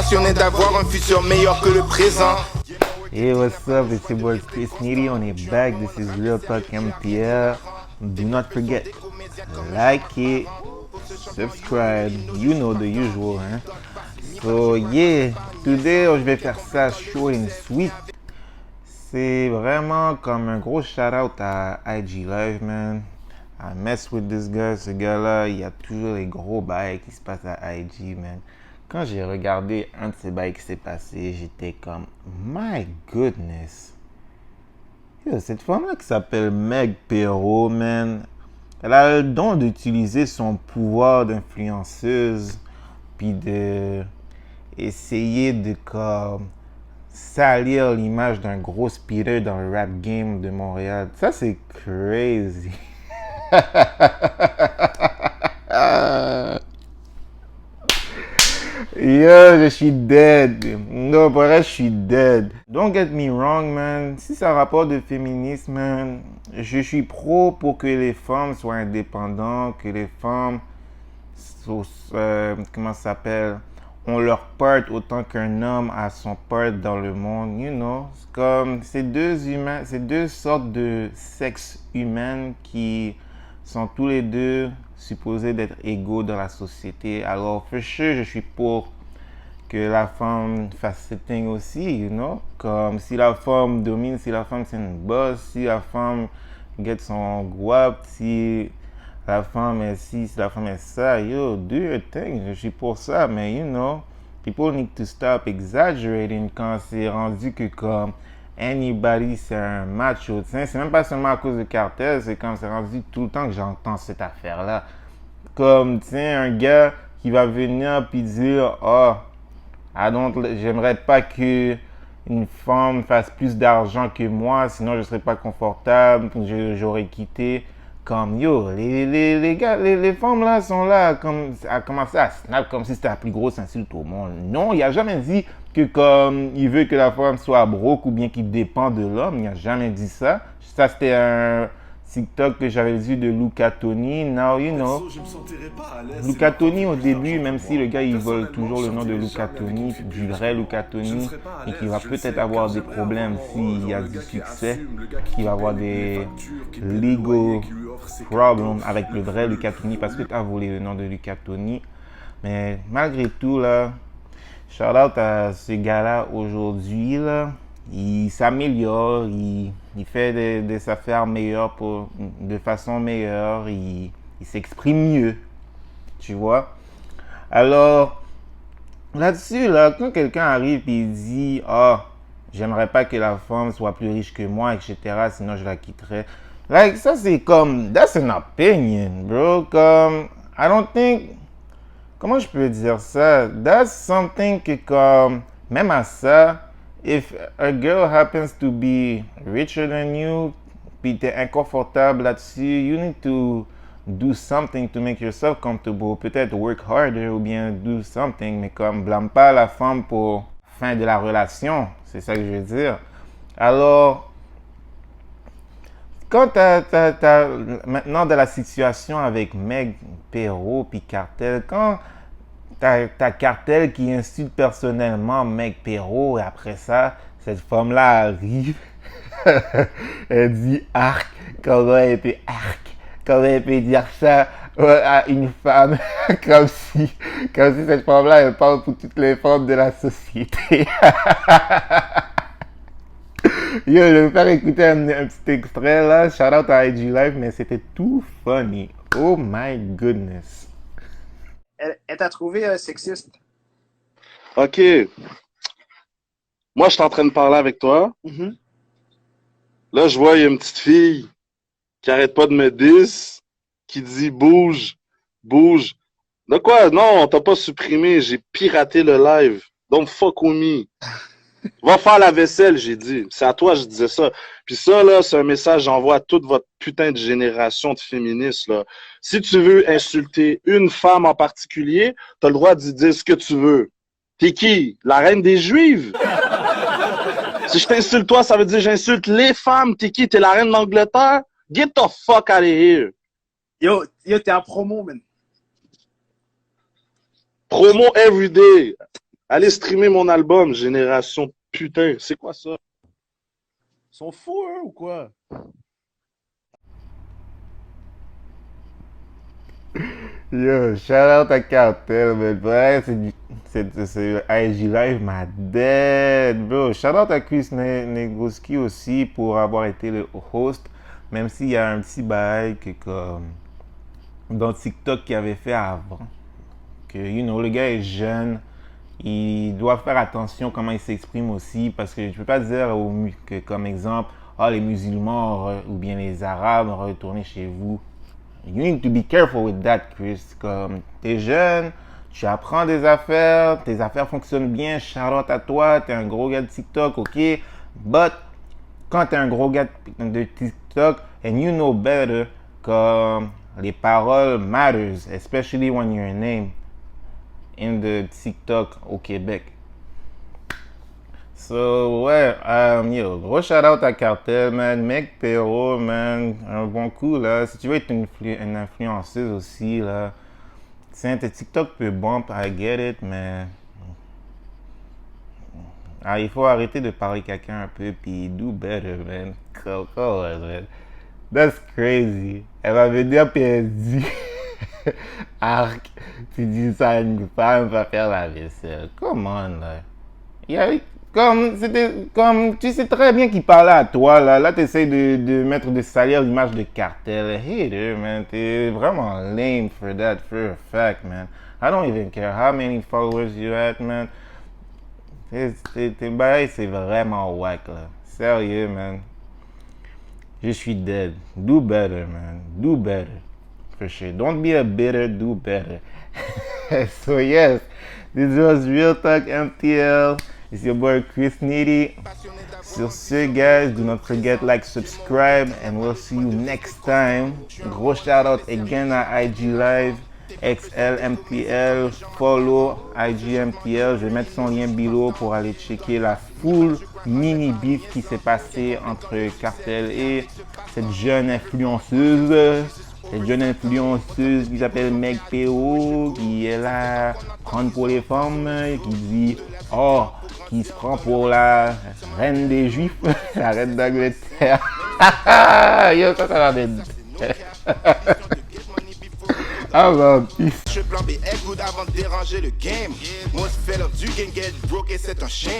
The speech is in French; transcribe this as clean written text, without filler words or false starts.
passionné d'avoir un futur meilleur que le présent. Hey, what's up? It's your boy Chris Needy on your back. This is Real Talk MTL. Do not forget, like it, subscribe. You know the usual, hein? So yeah, today je vais faire ça short and sweet. C'est vraiment comme un gros shout out à IG Live, man. I mess with this guy, ce gars-là, il y a toujours les gros bails qui se passent à IG, man. Quand j'ai regardé un de ces bails qui s'est passé, j'étais comme, my goodness. Yo, cette femme-là qui s'appelle Meg Perrault, man, elle a le don d'utiliser son pouvoir d'influenceuse, puis de essayer de comme salir l'image d'un gros speeder dans le rap game de Montréal. Ça, c'est crazy. Yo, je suis dead. Non, pour vrai, je suis dead. Don't get me wrong, man. Si ça rapporte de féminisme, man, je suis pro pour que les femmes soient indépendantes, que les femmes, comment ça s'appelle, ont leur part autant qu'un homme a son part dans le monde, you know. C'est comme, c'est deux sortes de sexes humains qui sont tous les deux supposés d'être égaux dans la société. Alors, for sure, je suis pour que la femme fasse ce thing aussi, you know. Comme si la femme domine, si la femme c'est une boss, si la femme get son guap, si la femme est ci, si la femme est ça, yo, do your thing, je suis pour ça, mais you know, people need to stop exaggerating quand c'est rendu que comme anybody c'est un macho, c'est même pas seulement à cause de Cartel, c'est comme c'est rendu tout le temps que j'entends cette affaire-là. Comme, tiens, un gars qui va venir puis dire, oh, j'aimerais pas que une femme fasse plus d'argent que moi, sinon je serais pas confortable, j'aurais quitté. Comme, yo, les gars, les femmes là sont là comme, à commencer à snap comme si c'était la plus grosse insulte au monde. Non, il a jamais dit que comme, il veut que la femme soit broke ou bien qu'il dépend de l'homme. Il a jamais dit ça. Ça, c'était un TikTok que j'avais vu de Luca Toni. Now, you know, Luca Toni au début, même si le gars, il vole toujours le nom de Luca Toni, du vrai Luca Toni, et qu'il va peut-être avoir des problèmes s'il y a du succès, qu'il va avoir des legal problems avec le vrai Luca Toni parce que tu as volé le nom de Luca Toni. Mais malgré tout, là, shout out à ce gars-là aujourd'hui, là. Il s'améliore, il fait des affaires meilleures de façon meilleure, il s'exprime mieux, tu vois. Alors, là-dessus, là, quand quelqu'un arrive et il dit « Ah, j'aimerais pas que la femme soit plus riche que moi, etc., sinon je la quitterais. » Like, ça c'est comme, that's an opinion, bro. Comme, I don't think, comment je peux dire ça? That's something que comme, même à ça, if a girl happens to be richer than you, puis t'es inconfortable là-dessus, you need to do something to make yourself comfortable. Peut-être work harder ou bien do something, mais comme blâme pas la femme pour fin de la relation. C'est ça que je veux dire. Alors, quand t'as maintenant dans la situation avec Meg Perrault puis Cartel, quand t'as Cartel qui insulte personnellement Meg Perrault et après ça, cette femme-là arrive, elle dit arc, comment elle peut dire ça à une femme comme si cette femme-là elle parle pour toutes les femmes de la société. Yo, je vais vous faire écouter un petit extrait là, shout out à IG Live, mais c'était tout funny. Oh my goodness. Elle t'a trouvé sexiste? Ok. Moi, je suis en train de parler avec toi. Mm-hmm. Là, je vois, il y a une petite fille qui arrête pas de me diss, qui dit bouge, bouge. De quoi? Non, t'as pas supprimé, j'ai piraté le live. Don't fuck with me. Va faire la vaisselle, j'ai dit. C'est à toi, je disais ça. Puis ça, là, c'est un message que j'envoie à toute votre putain de génération de féministes, là. Si tu veux insulter une femme en particulier, t'as le droit de dire ce que tu veux. T'es qui? La reine des Juives? Si je t'insulte toi, ça veut dire que j'insulte les femmes. T'es qui? T'es la reine d'Angleterre? Get the fuck out of here. Yo, t'es en promo, man. Promo every day. Allez streamer mon album, Génération Putain. C'est quoi ça? Ils sont fous, eux, ou quoi? Yo, shout out à Cartel, man. Ouais, c'est IG Live, ma dead, bro. Shout out à Chris Negroski aussi pour avoir été le host, même s'il y a un petit bail que comme dans TikTok qu'il avait fait avant. Que, le gars est jeune, il doit faire attention comment il s'exprime aussi, parce que je peux pas dire que, comme exemple, les musulmans ou bien les arabes, retournez chez vous. You need to be careful with that, Chris. Comme t'es jeune, tu apprends des affaires, tes affaires fonctionnent bien, shout-out à toi, t'es un gros gars de TikTok, ok? But, quand t'es un gros gars de TikTok, and you know better, comme les paroles matters, especially when you're a name in the TikTok au Québec. So, ouais, gros shout-out à Cartel, man. Mec Perrault, man. Un bon coup, là. Si tu veux être une influenceuse aussi, là. Tiens, tes TikTok peut bump, I get it, mais... il faut arrêter de parler quelqu'un un peu, puis do better, man. Come on, man. That's crazy. Elle va venir, puis elle dit... Arc, tu dis ça à une femme, va faire la vaisselle. Come on, là. Tu sais très bien qu'il parlait à toi, là. Là, tu essaies de mettre de salir l'image de Cartel. Hater, man. T'es vraiment lame for that, for a fact, man. I don't even care how many followers you had, man. Tes bails, c'est vraiment whack, là. Sérieux, man. Je suis dead. Do better, man. Do better. For sure. Don't be a bitter, do better. So, yes. This was Real Talk MTL. It's your boy Chris Needy. Sur ce, guys, do not forget like, subscribe, and we'll see you next time. Gros shout out again à IG Live, XLMTL, follow IGMTL. Je vais mettre son lien below pour aller checker la full mini beef qui s'est passé entre Cartel et cette jeune influenceuse. Cette jeune influenceuse qui s'appelle Meg P.O, qui est là, prendre pour les femmes, qui dit, qui se prend pour la reine des Juifs, la reine d'Angleterre. Yo, ça va être... Je plan B, good avant de déranger le game. Moi, je fais l'heure du gang, get broke et c'est un shame.